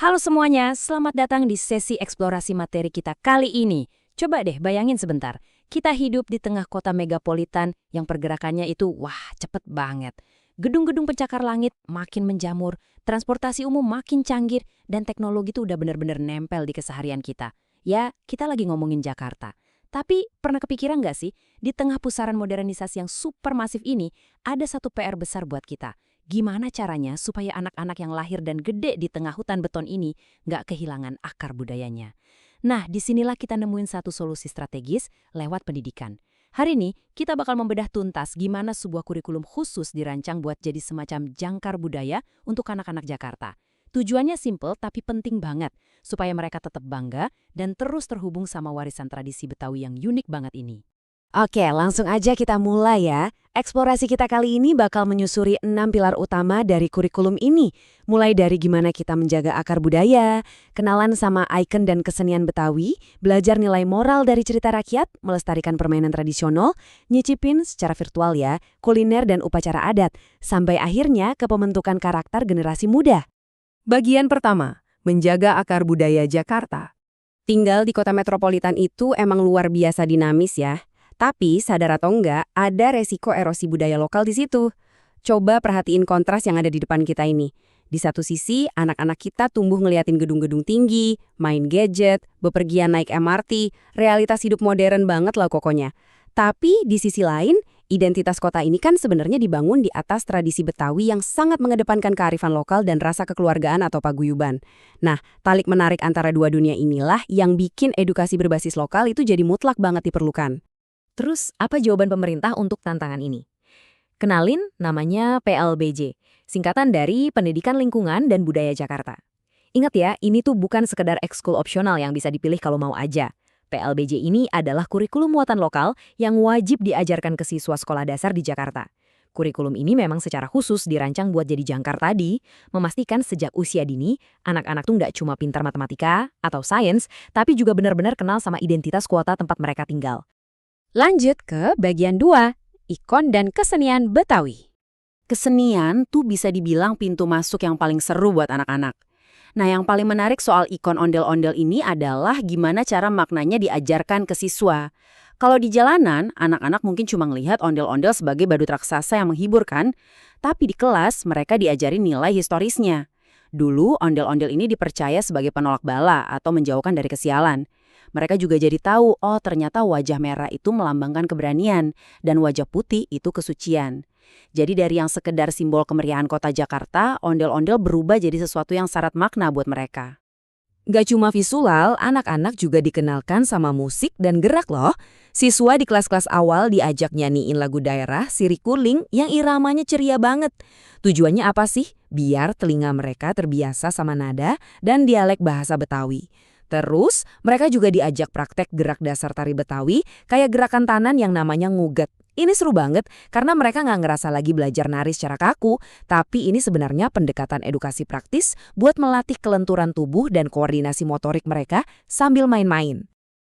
Halo semuanya, selamat datang di sesi eksplorasi materi kita kali ini. Coba deh bayangin sebentar, kita hidup di tengah kota megapolitan yang pergerakannya itu cepet banget. Gedung-gedung pencakar langit makin menjamur, transportasi umum makin canggih, dan teknologi itu udah bener-bener nempel di keseharian kita. Ya, kita lagi ngomongin Jakarta. Tapi pernah kepikiran nggak sih, di tengah pusaran modernisasi yang super masif ini, ada satu PR besar buat kita. Gimana caranya supaya anak-anak yang lahir dan gede di tengah hutan beton ini nggak kehilangan akar budayanya? Nah, disinilah kita nemuin satu solusi strategis lewat pendidikan. Hari ini, kita bakal membedah tuntas gimana sebuah kurikulum khusus dirancang buat jadi semacam jangkar budaya untuk anak-anak Jakarta. Tujuannya simple tapi penting banget, supaya mereka tetap bangga dan terus terhubung sama warisan tradisi Betawi yang unik banget ini. Oke, langsung aja kita mulai ya. Eksplorasi kita kali ini bakal menyusuri 6 pilar utama dari kurikulum ini. Mulai dari gimana kita menjaga akar budaya, kenalan sama ikon dan kesenian Betawi, belajar nilai moral dari cerita rakyat, melestarikan permainan tradisional, nyicipin secara virtual ya, kuliner dan upacara adat, sampai akhirnya ke pembentukan karakter generasi muda. Bagian pertama, menjaga akar budaya Jakarta. Tinggal di kota metropolitan itu emang luar biasa dinamis ya. Tapi, sadar atau enggak, ada resiko erosi budaya lokal di situ. Coba perhatiin kontras yang ada di depan kita ini. Di satu sisi, anak-anak kita tumbuh ngeliatin gedung-gedung tinggi, main gadget, bepergian naik MRT, realitas hidup modern banget lah pokoknya. Tapi, di sisi lain, identitas kota ini kan sebenarnya dibangun di atas tradisi Betawi yang sangat mengedepankan kearifan lokal dan rasa kekeluargaan atau paguyuban. Nah, tarik-menarik antara dua dunia inilah yang bikin edukasi berbasis lokal itu jadi mutlak banget diperlukan. Terus, apa jawaban pemerintah untuk tantangan ini? Kenalin, namanya PLBJ, singkatan dari Pendidikan Lingkungan dan Budaya Jakarta. Ingat ya, ini tuh bukan sekedar ekskul opsional yang bisa dipilih kalau mau aja. PLBJ ini adalah kurikulum muatan lokal yang wajib diajarkan ke siswa sekolah dasar di Jakarta. Kurikulum ini memang secara khusus dirancang buat jadi jangkar tadi, memastikan sejak usia dini, anak-anak tuh nggak cuma pintar matematika atau sains, tapi juga benar-benar kenal sama identitas kota tempat mereka tinggal. Lanjut ke bagian 2, ikon dan kesenian Betawi. Kesenian tuh bisa dibilang pintu masuk yang paling seru buat anak-anak. Nah, yang paling menarik soal ikon ondel-ondel ini adalah gimana cara maknanya diajarkan ke siswa. Kalau di jalanan, anak-anak mungkin cuma ngelihat ondel-ondel sebagai badut raksasa yang menghibur kan? Tapi di kelas, mereka diajari nilai historisnya. Dulu, ondel-ondel ini dipercaya sebagai penolak bala atau menjauhkan dari kesialan. Mereka juga jadi tahu, oh ternyata wajah merah itu melambangkan keberanian, dan wajah putih itu kesucian. Jadi dari yang sekedar simbol kemeriahan kota Jakarta, ondel-ondel berubah jadi sesuatu yang syarat makna buat mereka. Gak cuma visual, anak-anak juga dikenalkan sama musik dan gerak loh. Siswa di kelas-kelas awal diajak nyanyiin lagu daerah, sirih kuling yang iramanya ceria banget. Tujuannya apa sih? Biar telinga mereka terbiasa sama nada dan dialek bahasa Betawi. Terus, mereka juga diajak praktek gerak dasar tari Betawi, kayak gerakan tanan yang namanya nguget. Ini seru banget, karena mereka nggak ngerasa lagi belajar nari secara kaku, tapi ini sebenarnya pendekatan edukasi praktis buat melatih kelenturan tubuh dan koordinasi motorik mereka sambil main-main.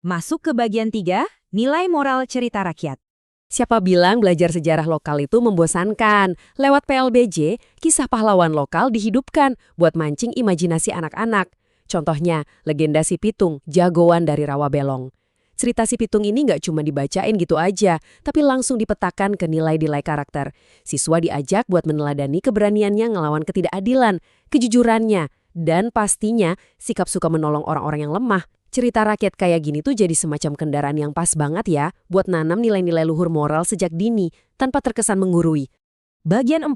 Masuk ke bagian 3, nilai moral cerita rakyat. Siapa bilang belajar sejarah lokal itu membosankan? Lewat PLBJ, kisah pahlawan lokal dihidupkan buat mancing imajinasi anak-anak. Contohnya, legenda Si Pitung, jagoan dari Rawabelong. Cerita Si Pitung ini nggak cuma dibacain gitu aja, tapi langsung dipetakan ke nilai-nilai karakter. Siswa diajak buat meneladani keberaniannya ngelawan ketidakadilan, kejujurannya, dan pastinya sikap suka menolong orang-orang yang lemah. Cerita rakyat kayak gini tuh jadi semacam kendaraan yang pas banget ya, buat nanam nilai-nilai luhur moral sejak dini, tanpa terkesan menggurui. Bagian 4,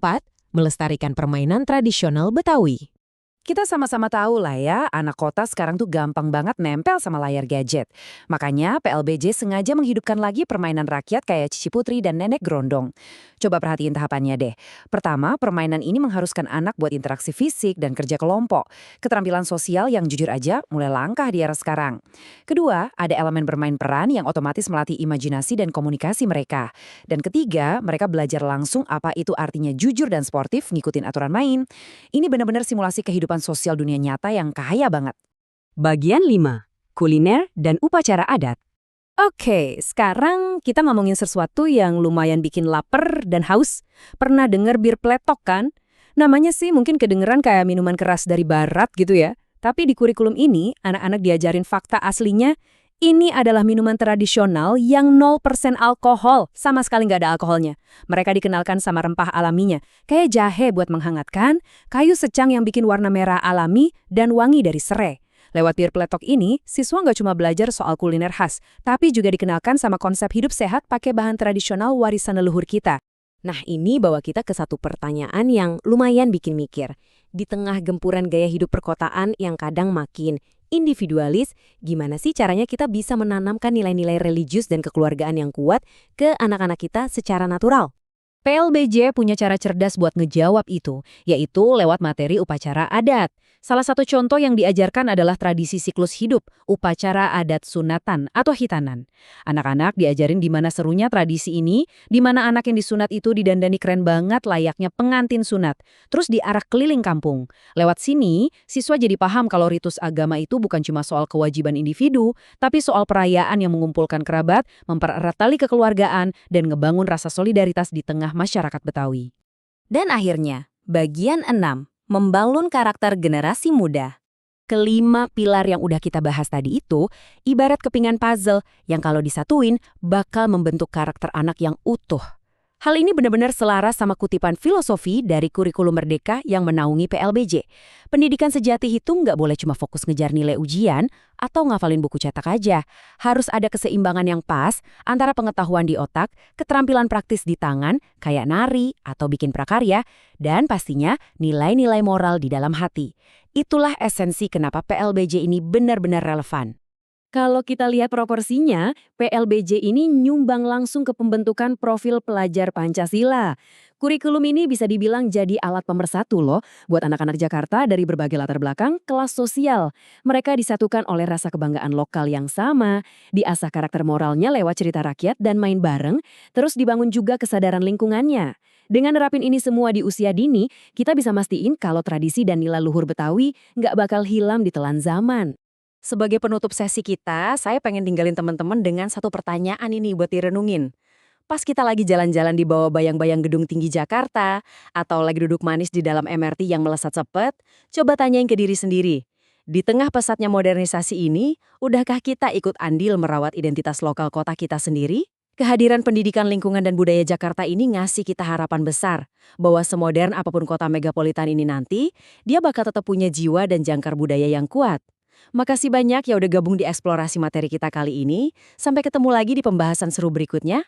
melestarikan permainan tradisional Betawi. Kita sama-sama tahu lah ya, anak kota sekarang tuh gampang banget nempel sama layar gadget. Makanya PLBJ sengaja menghidupkan lagi permainan rakyat kayak Cici Putri dan Nenek Grondong. Coba perhatiin tahapannya deh. Pertama, permainan ini mengharuskan anak buat interaksi fisik dan kerja kelompok. Keterampilan sosial yang jujur aja mulai langka di era sekarang. Kedua, ada elemen bermain peran yang otomatis melatih imajinasi dan komunikasi mereka. Dan ketiga, mereka belajar langsung apa itu artinya jujur dan sportif ngikutin aturan main. Ini benar-benar simulasi kehidupan sosial dunia nyata yang kaya banget. Bagian 5, kuliner dan upacara adat. Oke, sekarang kita ngomongin sesuatu yang lumayan bikin lapar dan haus. Pernah denger bir pletok kan? Namanya sih mungkin kedengeran kayak minuman keras dari barat gitu ya. Tapi di kurikulum ini, anak-anak diajarin fakta aslinya. Ini adalah minuman tradisional yang 0% alkohol, sama sekali nggak ada alkoholnya. Mereka dikenalkan sama rempah alaminya, kayak jahe buat menghangatkan, kayu secang yang bikin warna merah alami, dan wangi dari serai. Lewat Bir Peletok ini, siswa nggak cuma belajar soal kuliner khas, tapi juga dikenalkan sama konsep hidup sehat pakai bahan tradisional warisan leluhur kita. Nah, ini bawa kita ke satu pertanyaan yang lumayan bikin mikir. Di tengah gempuran gaya hidup perkotaan yang kadang makin individualis, gimana sih caranya kita bisa menanamkan nilai-nilai religius dan kekeluargaan yang kuat ke anak-anak kita secara natural? PLBJ punya cara cerdas buat ngejawab itu, yaitu lewat materi upacara adat. Salah satu contoh yang diajarkan adalah tradisi siklus hidup, upacara adat sunatan atau hitanan. Anak-anak diajarin di mana serunya tradisi ini, di mana anak yang disunat itu didandani keren banget layaknya pengantin sunat, terus diarak keliling kampung. Lewat sini, siswa jadi paham kalau ritus agama itu bukan cuma soal kewajiban individu, tapi soal perayaan yang mengumpulkan kerabat, mempererat tali kekeluargaan, dan ngebangun rasa solidaritas di tengah masyarakat Betawi. Dan akhirnya, bagian 6, membangun karakter generasi muda. Kelima pilar yang udah kita bahas tadi itu, ibarat kepingan puzzle yang kalau disatuin bakal membentuk karakter anak yang utuh. Hal ini benar-benar selaras sama kutipan filosofi dari kurikulum Merdeka yang menaungi PLBJ. Pendidikan sejati itu nggak boleh cuma fokus ngejar nilai ujian atau ngafalin buku cetak aja. Harus ada keseimbangan yang pas antara pengetahuan di otak, keterampilan praktis di tangan, kayak nari atau bikin prakarya, dan pastinya nilai-nilai moral di dalam hati. Itulah esensi kenapa PLBJ ini benar-benar relevan. Kalau kita lihat proporsinya, PLBJ ini nyumbang langsung ke pembentukan profil pelajar Pancasila. Kurikulum ini bisa dibilang jadi alat pemersatu loh buat anak-anak Jakarta dari berbagai latar belakang, kelas sosial. Mereka disatukan oleh rasa kebanggaan lokal yang sama, diasah karakter moralnya lewat cerita rakyat dan main bareng, terus dibangun juga kesadaran lingkungannya. Dengan nerapin ini semua di usia dini, kita bisa mastiin kalau tradisi dan nilai luhur Betawi nggak bakal hilang ditelan zaman. Sebagai penutup sesi kita, saya pengen tinggalin teman-teman dengan satu pertanyaan ini buat direnungin. Pas kita lagi jalan-jalan di bawah bayang-bayang gedung tinggi Jakarta, atau lagi duduk manis di dalam MRT yang melesat cepet, coba tanyain ke diri sendiri. Di tengah pesatnya modernisasi ini, udahkah kita ikut andil merawat identitas lokal kota kita sendiri? Kehadiran pendidikan lingkungan dan budaya Jakarta ini ngasih kita harapan besar bahwa semodern apapun kota megapolitan ini nanti, dia bakal tetap punya jiwa dan jangkar budaya yang kuat. Makasih banyak ya udah gabung di eksplorasi materi kita kali ini. Sampai ketemu lagi di pembahasan seru berikutnya.